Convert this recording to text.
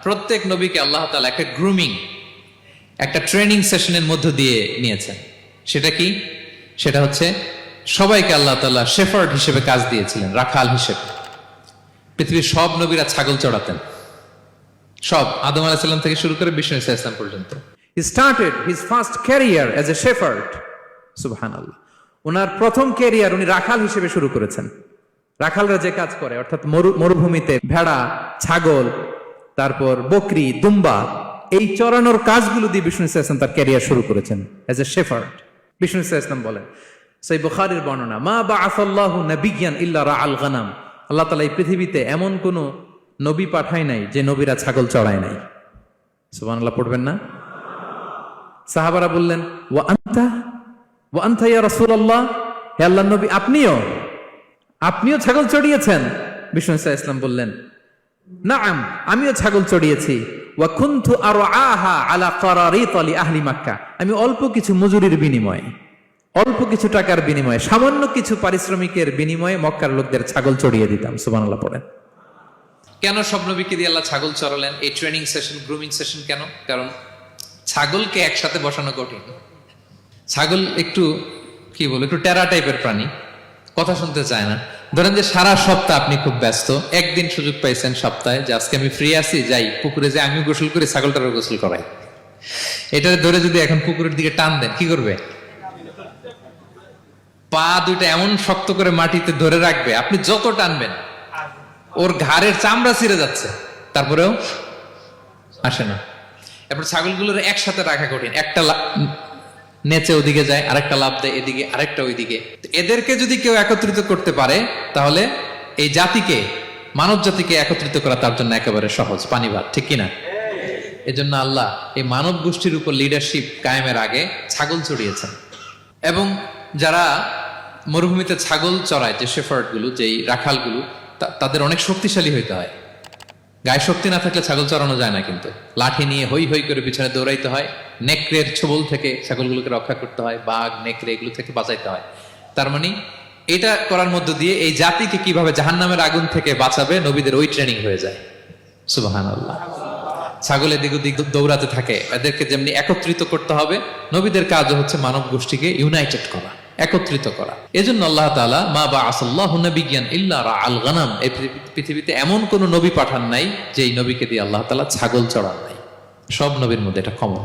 প্রত্যেক নবীকে আল্লাহ তাআলা একটা গ্রুমিং, একটা ট্রেনিং সেশনের মধ্য দিয়ে নিয়েছেন। সেটা কি? সেটা হচ্ছে সবাইকে আল্লাহ তাআলা শেফার্ড হিসেবে কাজ দিয়েছিলেন, রাখাল হিসেবে। পৃথিবীর সব নবীরা ছাগল চড়াতেন, সব, আদম আলাইহিস সালাম থেকে শুরু করে বিষ্ণু ইসা ইসলাম পর্যন্ত। He started his first career as a shepherd. সুবহানাল্লাহ। ওনার প্রথম ক্যারিয়ার উনি রাখাল হিসেবে শুরু করেছেন। রাখালরা যে কাজ করে, অর্থাৎ মরুভূমিতে ভেড়া, ছাগল, তারপর বকরি, দুম্বা, এই চড়ানোর কাজগুলো দিয়ে বিষ্ণু ইসা ইসলাম তার ক্যারিয়ার শুরু করেছেন এজ এ শেফার্ড। বিষ্ণু ইসা ইসলাম বলেন, সহিহ বুখারীর বর্ণনা, মা বাআসাল্লাহু নাবিয়্যান ইল্লা রাআল গানাম। আল্লাহ তাআলা এই পৃথিবীতে এমন কোন নবী পাঠায় নাই যে নবীরা ছাগল চড়ায় নাই। সুবহানাল্লাহ পড়বেন না? সাহাবারা বললেন, ওয়া আনতা ইয়া রাসূলুল্লাহ, হে আল্লাহর নবী, আপনিও ছাগল চড়িয়েছেন? বিষ্ণু ইসা ইসলাম বললেন, নাআম, আমিও ছাগল চড়িয়েছি। ওয়া কুনতু আরআহা আলা কারারিত লি আহলি মক্কা। আমি অল্প কিছু মজুরির বিনিময়ে, অল্প কিছু টাকার বিনিময়ে, সামান্য কিছু পারিশ্রমিকের বিনিময়ে মক্কার লোকদের ছাগল চড়িয়ে দিতাম। সুবহানাল্লাহ পড়েন। কেন সব নবীকে দিয়ে আল্লাহ ছাগল চড়ালেন? এই ট্রেনিং সেশন, গ্রুমিং সেশন কেন? কারণ ছাগলকে একসাথে বসানো কঠিন। ছাগল একটু কি বলবো, একটু টেরা টাইপের প্রাণী, কথা শুনতে চায় না। ধরেন যে সারা সপ্তাহ আপনি খুব ব্যস্ত, একদিন সুযোগ পাইছেন সপ্তাহে যে আজকে আমি ফ্রি আছি, যাই পুকুরে যাই, আমিও গোসল করি, ছাগলটারও গোসল করাই। এটা ধরে যদি এখন পুকুরের দিকে টান দেন, কি করবে? পা দুইটা এমন শক্ত করে মাটিতে ধরে রাখবে, আপনি যত টানবেন ওর ঘাড়ের চামড়া ছিঁড়ে যাচ্ছে, তারপরেও আসে না। এরপর ছাগলগুলোর একসাথে রাখা কঠিন, একটা নেচে ওদিকে যায়, আরেকটা লাফ দেয় এদিকে, আরেকটা ওইদিকে। এদেরকে যদি কেউ একত্রিত করতে পারে, তাহলে এই জাতিকে, মানব জাতিকে একত্রিত করা তার জন্য একেবারে সহজ, পানি ভাত, ঠিক কিনা? এজন্য আল্লাহ এই মানব গোষ্ঠীর উপর লিডারশিপ কায়েমের আগে ছাগল চড়িয়েছেন। এবং যারা মরুভূমিতে ছাগল চড়ায়, যে শেফার্ড গুলো, যেই রাখাল গুলো, তাদের অনেক শক্তিশালী হইতে হয়। গায়ে শক্তি না থাকলে ছাগল চড়ানো যায় না, কিন্তু লাঠি নিয়ে হই হই করে পিছনে দৌড়াইতে হয়, নেকড়ের ছোবল থেকে ছাগলগুলোকে রক্ষা করতে হয়, বাঘ, নেকড়ে এগুলো থেকে বাঁচাইতে হয়। তার মানে এটা করার মধ্য দিয়ে এই জাতিকে কিভাবে জাহান্নামের আগুন থেকে বাঁচাবে, নবীদের ওই ট্রেনিং হয়ে যায়। সুবহানাল্লাহ। ছাগল এদিক ওদিক দৌড়াতে থাকে, এদেরকে যেমনি একত্রিত করতে হবে, নবীদের কাজও হচ্ছে মানব গোষ্ঠীকে ইউনাইটেড করা, একত্রিত করা। এজন্য আল্লাহ তাআলা মা বাআসাল্লাহু নাবিয়্যান ইল্লা রাআল গানাম, এই পৃথিবীতে এমন কোন নবী পাঠান নাই যেই নবীকে দিয়ে আল্লাহ তাআলা ছাগল চড়ান নাই। সব নবীর মধ্যে এটা কমন।